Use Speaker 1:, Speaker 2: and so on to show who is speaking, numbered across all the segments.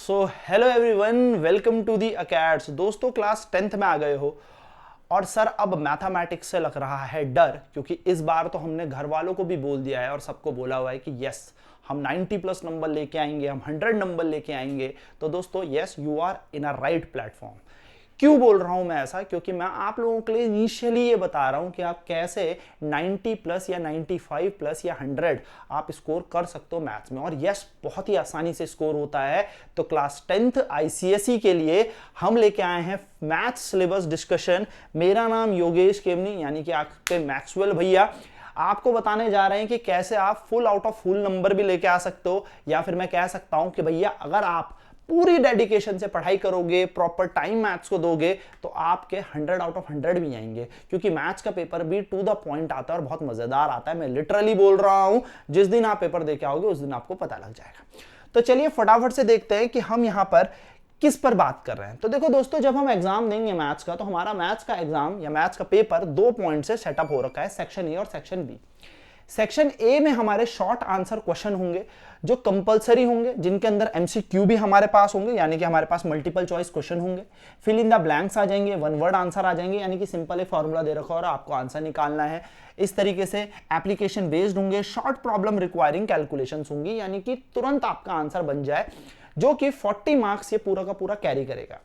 Speaker 1: So hello everyone, welcome to the अकेड्स। दोस्तों class 10th में आ गए हो और सर अब मैथमेटिक्स से लग रहा है डर, क्योंकि इस बार तो हमने घर वालों को भी बोल दिया है और सबको बोला हुआ है कि यस हम 90 प्लस नंबर लेके आएंगे, हम 100 नंबर लेके आएंगे। तो दोस्तों yes, you are in a right platform. क्यों बोल रहा हूं मैं ऐसा? क्योंकि मैं आप लोगों के लिए इनिशियली ये बता रहा हूं कि आप कैसे 90 प्लस या 95 प्लस या 100 आप स्कोर कर सकते हो मैथ्स में। और यस, बहुत ही आसानी से स्कोर होता है। तो क्लास 10th आईसीएसई के लिए हम लेके आए हैं मैथ्स सिलेबस डिस्कशन। मेरा नाम योगेश केमनी, यानी कि आपके मैक्सवेल भैया, आपको बताने जा रहे हैं कि कैसे आप full out of full number भी लेके आ सकते हो, या फिर मैं कह सकता हूं कि भैया अगर आप पूरी डेडिकेशन से पढ़ाई करोगे, प्रॉपर टाइम मैथ्स को दोगे, तो आपके 100 आउट ऑफ 100 भी आएंगे। क्योंकि मैथ्स का पेपर भी टू द पॉइंट आता है और बहुत मजेदार आता है। मैं लिटरली बोल रहा हूं, जिस दिन आप पेपर देके आओगे उस दिन आपको पता लग जाएगा। तो चलिए फटाफट से देखते हैं कि हम यहां पर किस पर बात कर रहे हैं। तो देखो दोस्तों, जब हम एग्जाम देंगे मैथ्स का, तो हमारा मैथ्स का एग्जाम या मैथ्स का पेपर 2 पॉइंट से सेटअप हो रखा है, सेक्शन ए और सेक्शन बी। सेक्शन ए में हमारे शॉर्ट आंसर क्वेश्चन होंगे जो कंपलसरी होंगे, जिनके अंदर एमसीक्यू भी हमारे पास होंगे, यानी कि हमारे पास मल्टीपल चॉइस क्वेश्चन होंगे। फिल इन द ब्लैंक्स आ जाएंगे, वन वर्ड आंसर आ जाएंगे, यानी कि सिंपल एक फॉर्मूला दे रखा और आपको आंसर निकालना है। इस तरीके से एप्लीकेशन बेस्ड होंगे, शॉर्ट प्रॉब्लम रिक्वायरिंग कैलकुलेशंस होंगी, यानी कि तुरंत आपका आंसर बन जाए, जो कि 40 मार्क्स ये पूरा का पूरा कैरी करेगा।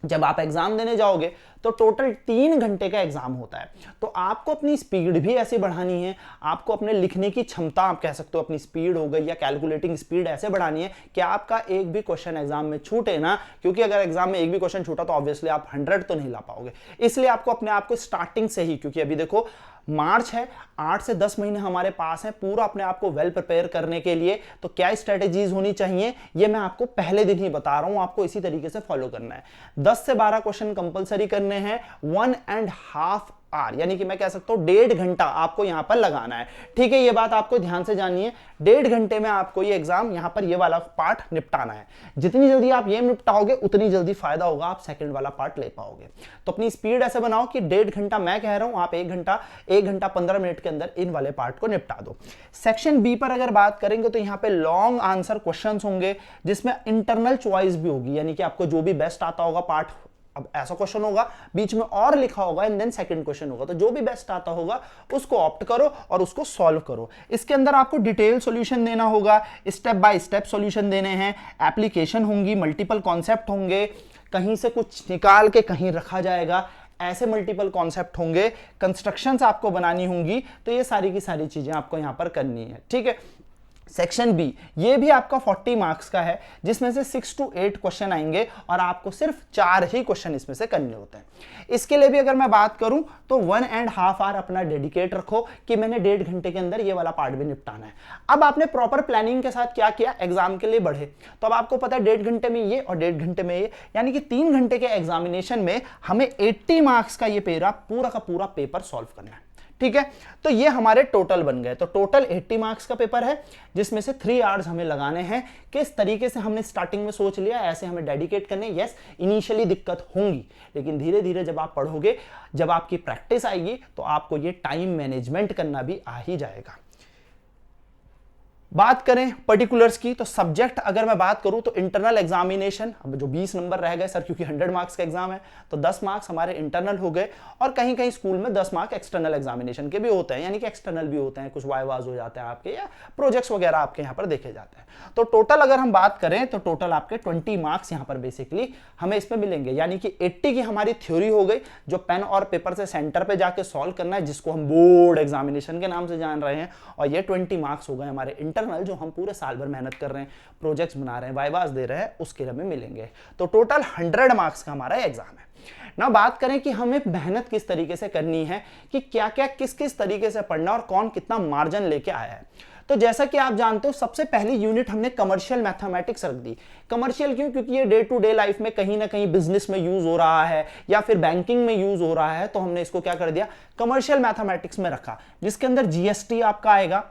Speaker 1: जब आप एग्जाम देने जाओगे तो टोटल 3 घंटे का एग्जाम होता है। तो आपको अपनी स्पीड भी ऐसे बढ़ानी है, आपको अपने लिखने की क्षमता, आप कह सकते हो अपनी स्पीड हो गई या कैलकुलेटिंग स्पीड, ऐसे बढ़ानी है कि आपका एक भी क्वेश्चन एग्जाम में छूटे ना। क्योंकि अगर एग्जाम में एक भी क्वेश्चन छूटा तो ऑब्वियसली आप 100 तो नहीं ला पाओगे। इसलिए आपको अपने आप को स्टार्टिंग से ही, क्योंकि अभी देखो मार्च है, 8 से 10 महीने हमारे पास है पूरा अपने आप को वेल प्रिपेयर करने के लिए। तो क्या स्ट्रेटेजीज होनी चाहिए ये मैं आपको पहले दिन ही बता रहा हूं, आपको इसी तरीके से फॉलो करना है। 10 से 12 क्वेश्चन कंपलसरी करने हैं, 1.5 आवर, यानी कि मैं कह सकता हूं 1.5 घंटा आपको यहां पर लगाना है। ठीक है, ये बात आपको ध्यान से जानिए। 1.5 घंटे में आपको ये एग्जाम यहां पर ये वाला पार्ट निपटाना है। जितनी जल्दी आप ये निपटाओगे उतनी जल्दी फायदा होगा, आप सेकंड वाला पार्ट ले पाओगे। तो अपनी स्पीड ऐसे बनाओ कि 1.5 घंटा मैं कह रहा हूं, आप 1 घंटा 15 मिनट के अंदर इन वाले पार्ट को निपटा दो। सेक्शन बी पर अगर बात करेंगे तो यहां पे लॉन्ग आंसर क्वेश्चंस होंगे, जिसमें इंटरनल चॉइस भी होगी, यानी कि आपको जो भी बेस्ट आता होगा पार्ट, अब ऐसा क्वेश्चन होगा बीच में और लिखा होगा एंड देन सेकंड क्वेश्चन होगा, तो जो भी बेस्ट आता होगा उसको ऑप्ट करो और उसको सॉल्व करो। इसके अंदर आपको डिटेल सॉल्यूशन देना होगा, स्टेप बाय स्टेप सॉल्यूशन देने हैं, एप्लीकेशन होंगी, मल्टीपल कॉन्सेप्ट होंगे, कहीं से कुछ निकाल के कहीं रखा जाएगा, ऐसे मल्टीपल कॉन्सेप्ट होंगे, कंस्ट्रक्शंस आपको बनानी होंगी। तो ये सारी की सारी चीजें आपको यहां पर करनी है। ठीक है, सेक्शन बी ये भी आपका 40 मार्क्स का है, जिसमें से 6 to 8 क्वेश्चन आएंगे और आपको सिर्फ 4 ही क्वेश्चन इसमें से करने होते हैं। इसके लिए भी अगर मैं बात करूं तो 1.5 आवर अपना डेडिकेट रखो कि मैंने 1.5 घंटे के अंदर ये वाला पार्ट भी निपटाना है। अब आपने प्रॉपर प्लानिंग के साथ क्या किया, एग्जाम के लिए बढ़े, तो अब आपको पता है 1.5 घंटे में ये और 1.5 घंटे में ये, यानी कि 3 घंटे के एग्जामिनेशन में हमें 80 मार्क्स का ये पूरा का पूरा पेपर सॉल्व करना है। ठीक है, तो ये हमारे टोटल बन गए। तो टोटल 80 मार्क्स का पेपर है, जिसमें से 3 आवर्स हमें लगाने हैं। किस तरीके से हमने स्टार्टिंग में सोच लिया, ऐसे हमें डेडिकेट करने। यस, इनिशियली दिक्कत होंगी, लेकिन धीरे धीरे जब आप पढ़ोगे, जब आपकी प्रैक्टिस आएगी, तो आपको ये टाइम मैनेजमेंट करना भी आ ही जाएगा। बात करें पर्टिकुलर्स की, तो सब्जेक्ट अगर मैं बात करूं तो इंटरनल एग्जामिनेशन, अब जो 20 नंबर रह गए सर, क्योंकि 100 मार्क्स का एग्जाम है, तो 10 मार्क्स हमारे इंटरनल हो गए। और कहीं कहीं स्कूल में 10 मार्क एक्सटर्नल एग्जामिनेशन के भी होते हैं, यानी कि एक्सटर्नल भी होते हैं, कुछ वाइवाज हो जाते हैं आपके, या प्रोजेक्ट्स वगैरह आपके यहाँ पर देखे जाते हैं। तो टोटल अगर हम बात करें तो टोटल आपके 20 मार्क्स यहाँ पर बेसिकली हमें इसमें मिलेंगे, यानी कि 80 की हमारी थ्योरी हो गई, जो पेन और पेपर से सेंटर पे जाके सॉल्व करना है, जिसको हम बोर्ड एग्जामिनेशन के नाम से जान रहे हैं। और ये 20 मार्क्स हो गए हमारे इंटरनल, जो हम पूरे साल भर मेहनत कर रहे हैं, प्रोजेक्ट्स बना रहे हैं, वाइवास दे रहे हैं, उसके हमें मिलेंगे। तो टोटल 100 मार्क्स का हमारा एग्जाम है ना। बात करें कि हमें मेहनत किस तरीके से करनी है, कि क्या क्या किस किस तरीके से पढ़ना और कौन कितना मार्जिन लेके आया है। तो जैसा कि आप जानते हो, सबसे पहली यूनिट हमने कमर्शियल मैथमेटिक्स रख दी। कमर्शियल क्यों? क्योंकि ये डे टू डे लाइफ में कहीं ना कहीं बिजनेस में यूज हो रहा है या फिर बैंकिंग में यूज हो रहा है, तो हमने इसको क्या कर दिया, कमर्शियल मैथमेटिक्स में रखा, जिसके अंदर जीएसटी आपका आएगा।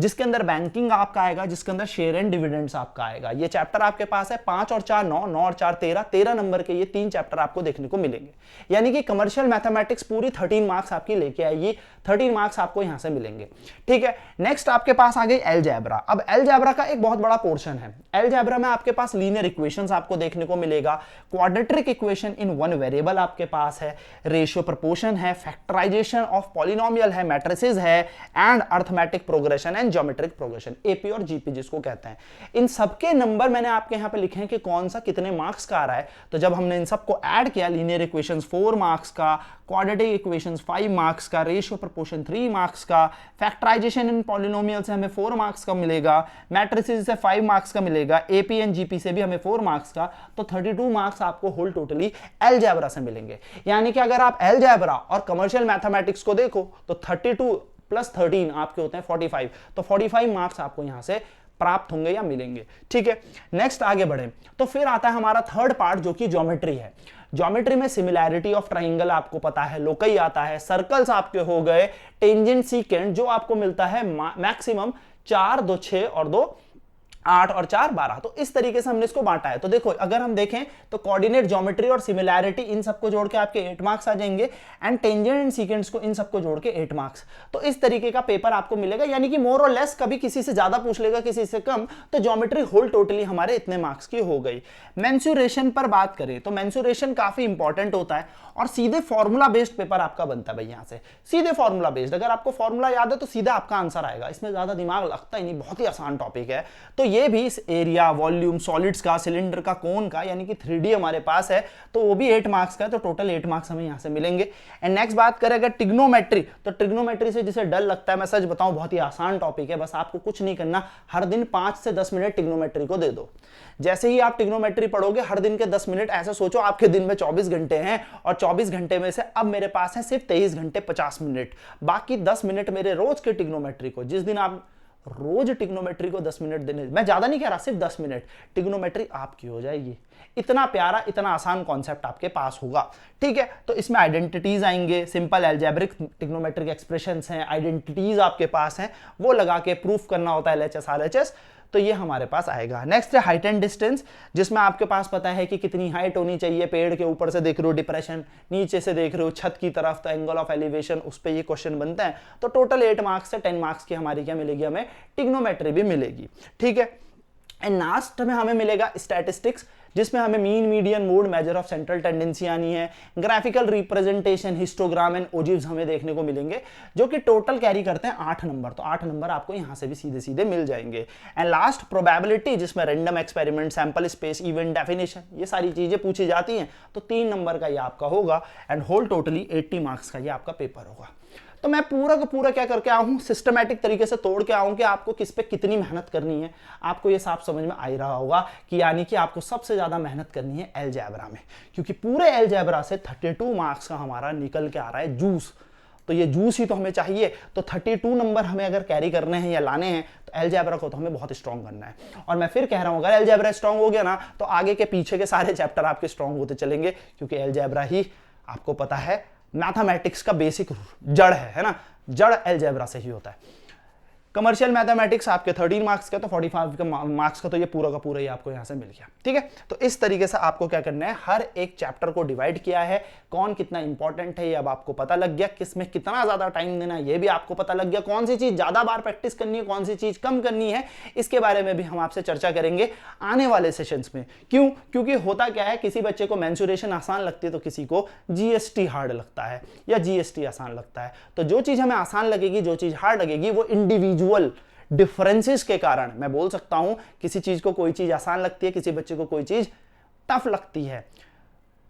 Speaker 1: जिसके अंदर बैंकिंग आपका आएगा, जिसके अंदर शेयर एंड डिविडेंड्स आपका आएगा। ये चैप्टर आपके पास है 5 और 4 9, 9 और 4 13, 13 नंबर के ये 3 चैप्टर आपको देखने को मिलेंगे। यानी कि कमर्शियल मैथमेटिक्स पूरी 13 मार्क्स आपकी लेके आएगी, 13 मार्क्स आपको यहां से मिलेंगे। ठीक है, नेक्स्ट आपके पास आ गई अलजेब्रा। अब अलजेब्रा का एक बहुत बड़ा पोर्शन है। अलजेब्रा में आपके पास लीनियर इक्वेशंस आपको देखने को मिलेगा, quadratic equation in one variable आपके पास है, रेशियो प्रपोर्शन है, फैक्टराइजेशन ऑफ पॉलिनोमियल है, मैट्रिसेस है, and arithmetic progression and geometric progression, AP और जीपी जिसको कहते हैं। इन सबके नंबर मैंने आपके यहां पे लिखे हैं कि कौन सा कितने मार्क्स का आ रहा है। तो जब हमने इन सबको ऐड किया, लीनियर इक्वेशंस 4 मार्क्स का, क्वाड्रेटिक इक्वेशंस 5 मार्क्स का, रेशियो प्रपोर्शन 3 मार्क्स का, फैक्टराइजेशन इन पॉलिनोमियल से हमें 4 मार्क्स का मिलेगा, मैट्रिसेस से 5 मार्क्स का मिलेगा, एपी एंड जीपी से भी हमें 4 मार्क्स का, तो 32 मार्क्स आपको होल टोटली अलजेब्रा से मिलेंगे। यानी कि अगर आप अलजेब्रा और कमर्शियल मैथमेटिक्स को देखो तो 32 प्लस 13 आपके होते हैं 45, तो 45 मार्क्स आपको यहां से प्राप्त होंगे या मिलेंगे। ठीक है, नेक्स्ट आगे बढ़े तो फिर आता है हमारा थर्ड पार्ट जो कि ज्योमेट्री है। ज्योमेट्री में सिमिलैरिटी ऑफ ट्राइंगल आपको पता है, लोकई आता है, सर्कल्स आपके हो गए, टेंजेंट सीकेंट जो आपको मिलता है मैक्सिमम 4 2 6 और 2 8 और 4 12। तो इस तरीके से हमने इसको बांटा है। तो देखो अगर हम देखें तो कोऑर्डिनेट ज्योमेट्री और सिमिलैरिटी इन सबको जोड़ के आपके 8 मार्क्स आ जाएंगे, एंड टेंजेंट एंड सीकेंट्स को इन सबको जोड़ के 8 मार्क्स। तो इस तरीके का पेपर आपको मिलेगा, यानी कि मोर और लेस, कभी किसी से ज्यादा पूछ लेगा किसी से कम, तो ज्योमेट्री होल टोटली हमारे इतने मार्क्स की हो गई। मेंसुरेशन पर बात करें तो मेंसुरेशन काफी इंपॉर्टेंट होता है और सीधे फॉर्मूला बेस्ड पेपर आपका बनता है भाई। यहां से सीधे फॉर्मूला बेस्ड, अगर आपको फॉर्मूला याद है तो सीधा आपका आंसर आएगा, इसमें ज्यादा दिमाग लगता ही नहीं, बहुत ही आसान टॉपिक है। तो ये भी एरिया, वॉल्यूम, सॉलिड्स का, सिलेंडर का, कोन का, यानी कि 3D हमारे पास है, तो वो भी 8 मार्क्स का है, तो टोटल 8 मार्क्स हमें यहां से मिलेंगे। एंड नेक्स्ट बात करें अगर ट्रिग्नोमेट्री, तो ट्रिग्नोमेट्री से जिसे डर लगता है, मैं सच बताऊं बहुत ही आसान टॉपिक है, बस आपको कुछ नहीं करना, हर दिन 5 से 10 मिनट ट्रिग्नोमेट्री को दे दो। जैसे ही आप ट्रिग्नोमेट्री पढ़ोगे हर दिन के 10 मिनट, ऐसे सोचो आपके दिन में 24 घंटे हैं और 24 घंटे में से अब मेरे पास है सिर्फ 23 घंटे 50 मिनट, बाकी 10 मिनट मेरे रोज के ट्रिग्नोमेट्री को। जिस दिन आप रोज ट्रिग्नोमेट्री को 10 मिनट देने, मैं ज्यादा नहीं कह रहा, सिर्फ 10 मिनट, ट्रिग्नोमेट्री आपकी हो जाएगी। इतना प्यारा, इतना आसान कॉन्सेप्ट आपके पास होगा। ठीक है, तो इसमें आइडेंटिटीज आएंगे, सिंपल एल्जेब्रिक ट्रिग्नोमेट्रिक एक्सप्रेशंस हैं, आइडेंटिटीज आपके पास हैं, वो लगा के प्रूफ करना होता है LHS RHS, तो ये हमारे पास आएगा। नेक्स्ट है हाइट एंड डिस्टेंस, जिसमें आपके पास पता है कि कितनी हाइट होनी चाहिए, पेड़ के ऊपर से देख रहे हो डिप्रेशन, नीचे से देख रहे हो छत की तरफ, तो एंगल ऑफ एलिवेशन, उस पर ये क्वेश्चन बनता है। तो टोटल 8 मार्क्स से 10 मार्क्स की हमारी क्या मिलेगी, हमें ट्रिग्नोमेट्री भी मिलेगी। ठीक है, एंड लास्ट में हमें मिलेगा स्टैटिस्टिक्स, जिसमें हमें mean, median, mode, measure of central tendency आनी है, ग्राफिकल रिप्रेजेंटेशन, हिस्टोग्राम एंड ओजिव्स हमें देखने को मिलेंगे, जो कि टोटल कैरी करते हैं 8 नंबर। तो 8 नंबर आपको यहां से भी सीधे सीधे मिल जाएंगे। एंड लास्ट प्रोबेबिलिटी, जिसमें random experiment, sample space, event definition, ये सारी चीजें पूछी जाती हैं, तो 3 नंबर का ये आपका होगा, एंड होल टोटली 80 मार्क्स का ये आपका पेपर होगा। तो मैं पूरा का पूरा क्या करके आया हूं, सिस्टमैटिक तरीके से तोड़ के आऊं कि आपको किस पे कितनी मेहनत करनी है। आपको ये साफ समझ में आ ही रहा होगा कि यानी कि आपको सबसे ज्यादा मेहनत करनी है अलजेब्रा में, क्योंकि पूरे अलजेब्रा से 32 मार्क्स का हमारा निकल के आ रहा है जूस। तो ये जूस ही तो हमें चाहिए। तो 32 नंबर हमें अगर कैरी करने हैं या लाने हैं तो अलजेब्रा को तो हमें बहुत स्ट्रांग करना है। और मैं फिर कह रहा हूं, अगर अलजेब्रा स्ट्रांग हो गया ना तो आगे के पीछे के सारे चैप्टर आपके स्ट्रांग होते चलेंगे, क्योंकि अलजेब्रा ही आपको पता है मैथमेटिक्स का बेसिक जड़ है ना, जड़ अलजेब्रा से ही होता है। कमर्शियल मैथमेटिक्स आपके 13 मार्क्स का, तो 45 का मार्क्स का, तो ये पूरा का पूरा ही आपको यहां से मिल गया। ठीक है, तो इस तरीके से आपको क्या करना है, हर एक चैप्टर को डिवाइड किया है, कौन कितना इंपॉर्टेंट है ये अब आपको पता लग गया, किसमें कितना ज्यादा टाइम देना है ये भी आपको पता लग गया, कौन सी चीज ज्यादा बार प्रैक्टिस करनी है, कौन सी चीज कम करनी है, इसके बारे में भी हम आपसे चर्चा करेंगे आने वाले सेशंस में। क्यों? क्योंकि होता क्या है, किसी बच्चे को मेंसुरेशन आसान लगती है तो किसी को GST हार्ड लगता है या GST आसान लगता है। तो जो चीज हमें आसान लगेगी, जो चीज हार्ड लगेगी, वो इंडिविजुअल डिफरेंसेस के कारण मैं बोल सकता हूं, किसी चीज को कोई चीज आसान लगती है, किसी बच्चे को कोई चीज टफ लगती है।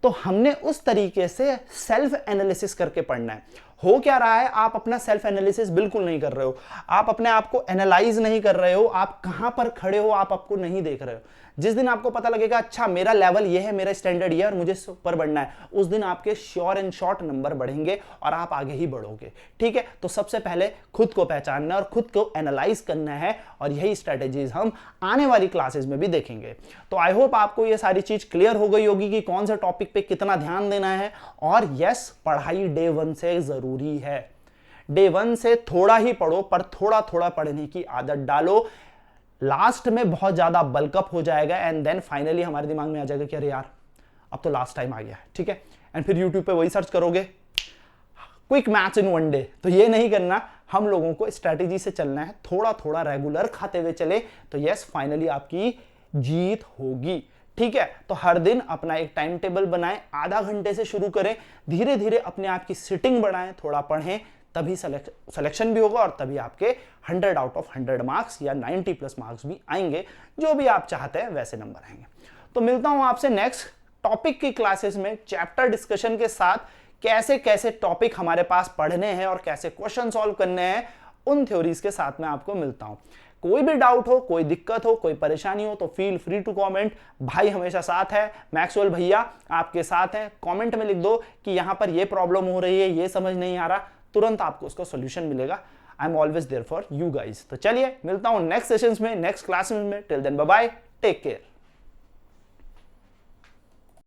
Speaker 1: तो हमने उस तरीके से सेल्फ एनालिसिस करके पढ़ना है। हो क्या रहा है, आप अपना सेल्फ एनालिसिस बिल्कुल नहीं कर रहे हो, आप अपने आप को एनालाइज नहीं कर रहे हो, आप कहां पर खड़े हो आप आपको नहीं देख रहे हो। जिस दिन आपको पता लगेगा अच्छा मेरा लेवल ये है, मेरा स्टैंडर्ड ये है और मुझे ऊपर बढ़ना है, उस दिन आपके श्योर एंड शॉर्ट नंबर बढ़ेंगे और आप आगे ही बढ़ोगे। ठीक है, तो सबसे पहले खुद को पहचानना और खुद को एनालाइज करना है, और यही स्ट्रेटेजीज हम आने वाली क्लासेस में भी देखेंगे। तो आई होप आपको ये सारी चीज क्लियर हो गई होगी कि कौन से टॉपिक पे कितना ध्यान देना है। और यस, पढ़ाई डे 1 से जरूरी है। डे 1 से थोड़ा ही पढ़ो, पर थोड़ा थोड़ा पढ़ने की आदत डालो। लास्ट में बहुत ज्यादा बल्कअप हो जाएगा एंड देन फाइनली हमारे दिमाग में आ जाएगा कि अरे यार अब तो लास्ट टाइम आ गया है, ठीक है। एंड फिर यूट्यूब पे वही सर्च करोगे, क्विक मैथ्स इन 1 डे। तो ये नहीं करना, हम लोगों को स्ट्रेटेजी से चलना है, थोड़ा थोड़ा रेगुलर खाते हुए चले तो यस फाइनली आपकी जीत होगी, ठीक है। तो हर दिन अपना एक टाइम टेबल बनाएं, आधा घंटे से शुरू करें, धीरे धीरे अपने आप की सिटिंग बढ़ाएं, थोड़ा पढ़ें, तभी सिलेक्शन भी होगा और तभी आपके 100 आउट ऑफ 100 मार्क्स या 90 प्लस मार्क्स भी आएंगे, जो भी आप चाहते हैं वैसे नंबर आएंगे। तो मिलता हूं आपसे नेक्स्ट टॉपिक की क्लासेस में चैप्टर डिस्कशन के साथ, कैसे कैसे टॉपिक हमारे पास पढ़ने हैं और कैसे क्वेश्चन सॉल्व करने हैं, उन थ्योरीज के साथ में आपको मिलता हूं। कोई भी डाउट हो, कोई दिक्कत हो, कोई परेशानी हो तो फील फ्री टू कमेंट। भाई हमेशा साथ है, मैक्सवेल भैया आपके साथ हैं। कमेंट में लिख दो कि यहां पर ये प्रॉब्लम हो रही है, ये समझ नहीं आ रहा, तुरंत आपको उसका सॉल्यूशन मिलेगा। I am always there for you guys. तो चलिए मिलता हूं नेक्स्ट सेशंस में, नेक्स्ट क्लासेस में। Till then bye bye, take care.